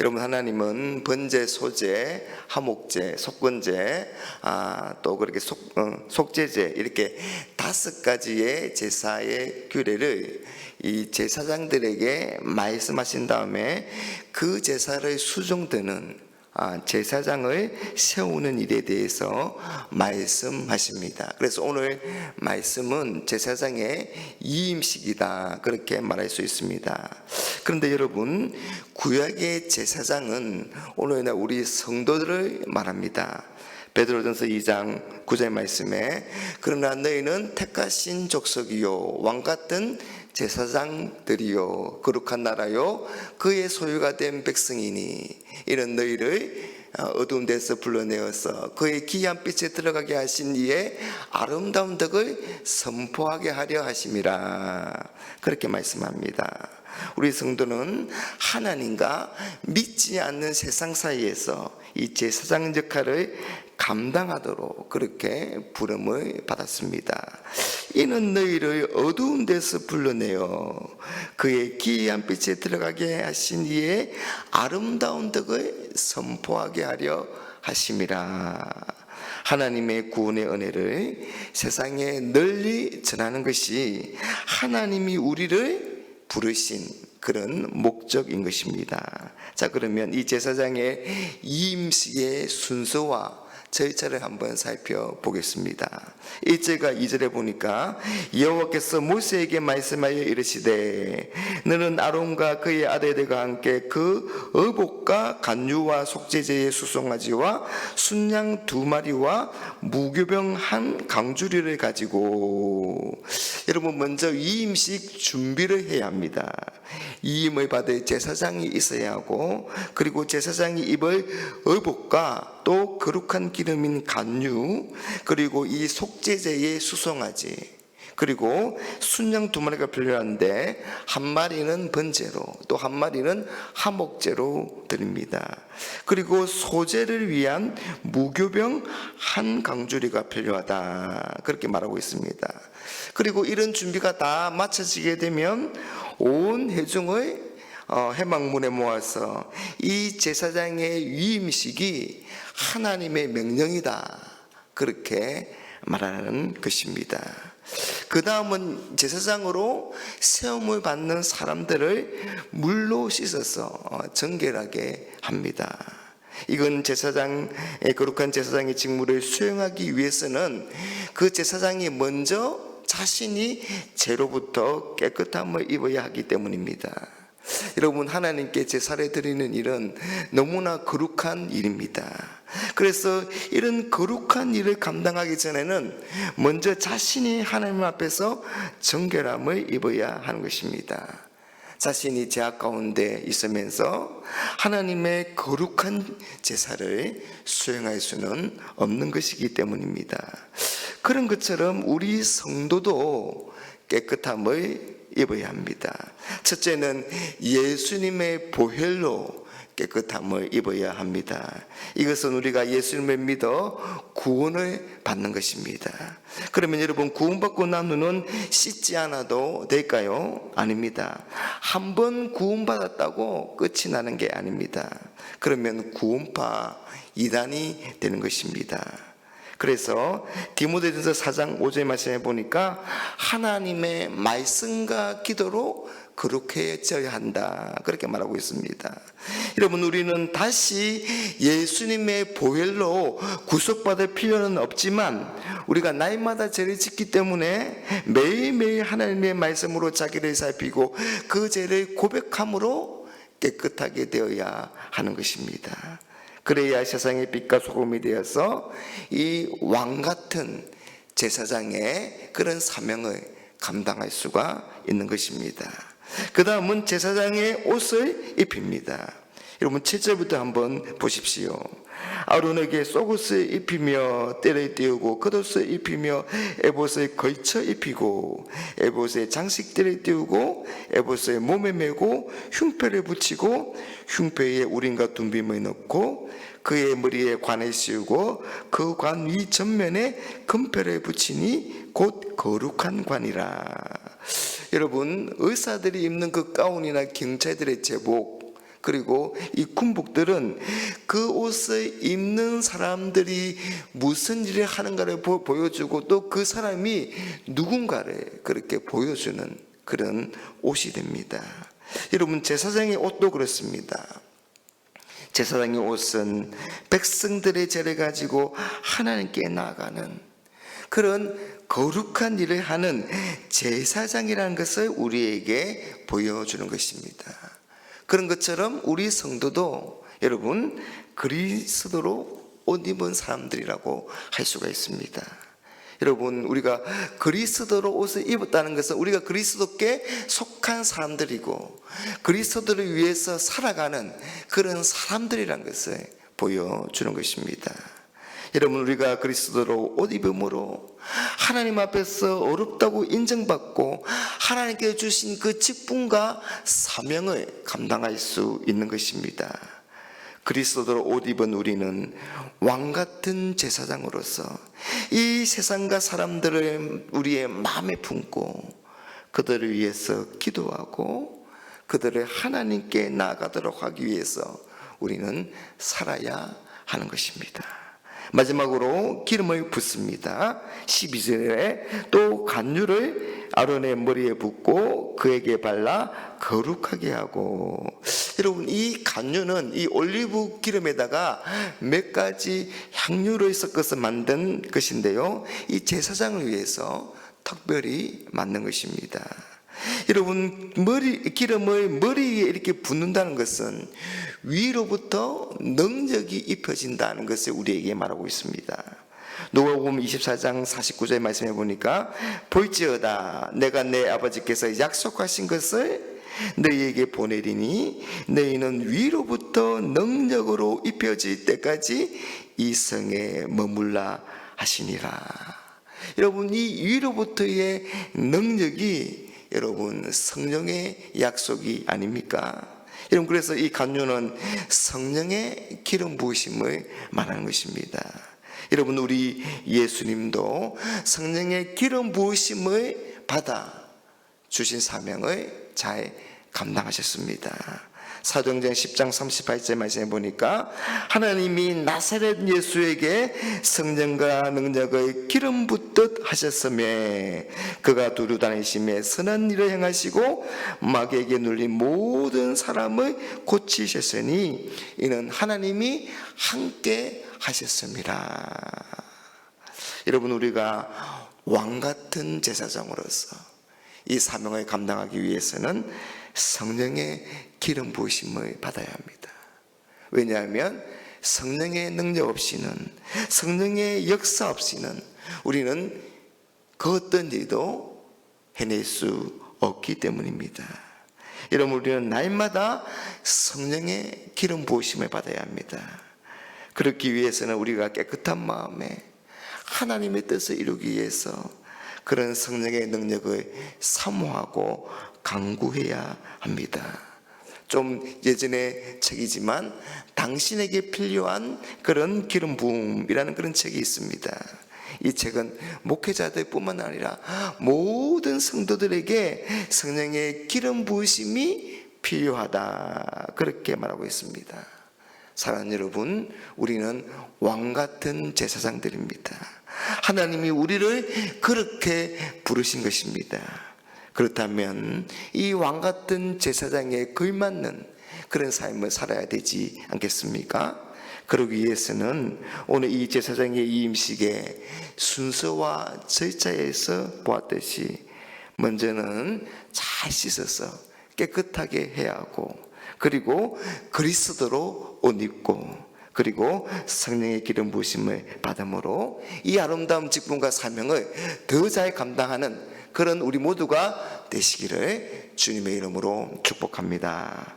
여러분, 하나님은 번제, 소제, 화목제, 속건제, 또 그렇게 속제제, 이렇게 5가지의 제사의 규례를 이 제사장들에게 말씀하신 다음에 그 제사를 수종드는 제사장을 세우는 일에 대해서 말씀하십니다. 그래서 오늘 말씀은 제사장의 이임식이다, 그렇게 말할 수 있습니다. 그런데 여러분, 구약의 제사장은 오늘 우리 성도들을 말합니다. 베드로전서 2장 9절 말씀에 그러나 너희는 택하신 족속이요 왕같은 제사장들이요 거룩한 나라요 그의 소유가 된 백성이니 이는 너희를 어두운 데서 불러내어서 그의 기이한 빛에 들어가게 하신 이의 아름다운 덕을 선포하게 하려 하심이라, 그렇게 말씀합니다. 우리 성도는 하나님과 믿지 않는 세상 사이에서 이 제사장 역할을 감당하도록 그렇게 부름을 받았습니다. 이는 너희를 어두운 데서 불러내어 그의 기이한 빛에 들어가게 하신 이의 아름다운 덕을 선포하게 하려 하심이라. 하나님의 구원의 은혜를 세상에 널리 전하는 것이 하나님이 우리를 부르신 그런 목적인 것입니다. 자, 그러면 이 제사장의 이임식의 순서와 절차를 한번 살펴보겠습니다. 1절과 2절에 보니까 여호와께서 모세에게 말씀하여 이르시되 너는 아론과 그의 아들들과 함께 그 의복과 간유와 속죄제의 수송아지와 순양 2마리와 무교병 1 강주리를 가지고, 여러분, 먼저 이임식 준비를 해야 합니다. 이임을 받을 제사장이 있어야 하고, 그리고 제사장이 입을 의복과 또 거룩한 기름인 간유, 그리고 이 속죄제의 수송아지, 그리고 순양 2마리가 필요한데 1마리는 번제로, 또 1마리는 화목제로 드립니다. 그리고 소제를 위한 무교병 1 강주리가 필요하다, 그렇게 말하고 있습니다. 그리고 이런 준비가 다 마쳐지게 되면 온 회중을 회막문에 모아서 이 제사장의 위임식이 하나님의 명령이다, 그렇게 말하는 것입니다. 그 다음은 제사장으로 세움을 받는 사람들을 물로 씻어서 정결하게 합니다. 이건 제사장의, 거룩한 제사장의 직무를 수행하기 위해서는 그 제사장이 먼저 자신이 죄로부터 깨끗함을 입어야 하기 때문입니다. 여러분, 하나님께 제사를 드리는 일은 너무나 거룩한 일입니다. 그래서 이런 거룩한 일을 감당하기 전에는 먼저 자신이 하나님 앞에서 정결함을 입어야 하는 것입니다. 자신이 죄악 가운데 있으면서 하나님의 거룩한 제사를 수행할 수는 없는 것이기 때문입니다. 그런 것처럼 우리 성도도 깨끗함을 입어야 합니다. 첫째는 예수님의 보혈로 깨끗함을 입어야 합니다. 이것은 우리가 예수님을 믿어 구원을 받는 것입니다. 그러면 여러분, 구원받고 난 후는 씻지 않아도 될까요? 아닙니다. 한 번 구원받았다고 끝이 나는 게 아닙니다. 그러면 구원파 이단이 되는 것입니다. 그래서 디모데전서 4장 5절 말씀해 보니까 하나님의 말씀과 기도로 거룩해져야 한다, 그렇게 말하고 있습니다. 여러분, 우리는 다시 예수님의 보혈로 구속받을 필요는 없지만 우리가 날마다 죄를 짓기 때문에 매일매일 하나님의 말씀으로 자기를 살피고 그 죄를 고백함으로 깨끗하게 되어야 하는 것입니다. 그래야 세상의 빛과 소금이 되어서 이 왕같은 제사장의 그런 사명을 감당할 수가 있는 것입니다. 그 다음은 제사장의 옷을 입힙니다. 여러분, 7절부터 한번 보십시오. 아론에게 속옷을 입히며 떼를 띄우고 겉옷을 입히며 에봇을 걸쳐 입히고 에봇에 장식대를 띄우고 에봇을 몸에 메고 흉패를 붙이고 흉패에 우림과 둔빔을 넣고 그의 머리에 관을 씌우고 그 관 위 전면에 금패를 붙이니 곧 거룩한 관이라. 여러분, 의사들이 입는 그 가운이나 경찰들의 제복, 그리고 이 군복들은 그 옷을 입는 사람들이 무슨 일을 하는가를 보여주고 또 그 사람이 누군가를 그렇게 보여주는 그런 옷이 됩니다. 여러분, 제사장의 옷도 그렇습니다. 제사장의 옷은 백성들의 죄를 가지고 하나님께 나아가는 그런 거룩한 일을 하는 제사장이라는 것을 우리에게 보여주는 것입니다. 그런 것처럼 우리 성도도 여러분 그리스도로 옷 입은 사람들이라고 할 수가 있습니다. 여러분, 우리가 그리스도로 옷을 입었다는 것은 우리가 그리스도께 속한 사람들이고 그리스도를 위해서 살아가는 그런 사람들이라는 것을 보여주는 것입니다. 여러분, 우리가 그리스도로 옷 입음으로 하나님 앞에서 어렵다고 인정받고 하나님께 주신 그 직분과 사명을 감당할 수 있는 것입니다. 그리스도로 옷 입은 우리는 왕같은 제사장으로서 이 세상과 사람들을 우리의 마음에 품고 그들을 위해서 기도하고 그들을 하나님께 나아가도록 하기 위해서 우리는 살아야 하는 것입니다. 마지막으로 기름을 붓습니다. 12절에 또 간유를 아론의 머리에 붓고 그에게 발라 거룩하게 하고, 여러분, 이 간유는 이 올리브 기름에다가 몇 가지 향유를 섞어서 만든 것인데요, 이 제사장을 위해서 특별히 만든 것입니다. 여러분, 기름을 머리 위에 이렇게 붓는다는 것은 위로부터 능력이 입혀진다는 것을 우리에게 말하고 있습니다. 누가복음 24장 49절에 말씀해 보니까 볼지어다 내가 내 아버지께서 약속하신 것을 너희에게 보내리니 너희는 위로부터 능력으로 입혀질 때까지 이 성에 머물라 하시니라. 여러분, 이 위로부터의 능력이 여러분 성령의 약속이 아닙니까? 여러분, 그래서 이 간유는 성령의 기름 부으심을 말하는 것입니다. 여러분, 우리 예수님도 성령의 기름 부으심을 받아 주신 사명을 잘 감당하셨습니다. 사도행전 10장 38절 말씀해 보니까 하나님이 나사렛 예수에게 성령과 능력을 기름 붓듯 하셨으며 그가 두루 다니시며 선한 일을 행하시고 마귀에게 눌린 모든 사람을 고치셨으니 이는 하나님이 함께 하셨습니다. 여러분, 우리가 왕같은 제사장으로서 이 사명을 감당하기 위해서는 성령의 기름 부으심을 받아야 합니다. 왜냐하면 성령의 능력 없이는, 성령의 역사 없이는 우리는 그 어떤 일도 해낼 수 없기 때문입니다. 여러분, 우리는 날마다 성령의 기름 부으심을 받아야 합니다. 그렇기 위해서는 우리가 깨끗한 마음에 하나님의 뜻을 이루기 위해서 그런 성령의 능력을 사모하고 간구해야 합니다. 좀 예전의 책이지만 당신에게 필요한 그런 기름 부음이라는 그런 책이 있습니다. 이 책은 목회자들 뿐만 아니라 모든 성도들에게 성령의 기름 부으심이 필요하다, 그렇게 말하고 있습니다. 사랑하는 여러분, 우리는 왕같은 제사장들입니다. 하나님이 우리를 그렇게 부르신 것입니다. 그렇다면 이 왕같은 제사장에 걸맞는 그런 삶을 살아야 되지 않겠습니까? 그러기 위해서는 오늘 이 제사장의 이 임식의 순서와 절차에서 보았듯이 먼저는 잘 씻어서 깨끗하게 해야 하고, 그리고 그리스도로 옷 입고, 그리고 성령의 기름 부으심을 받음으로 이 아름다운 직분과 사명을 더 잘 감당하는 그런 우리 모두가 되시기를 주님의 이름으로 축복합니다.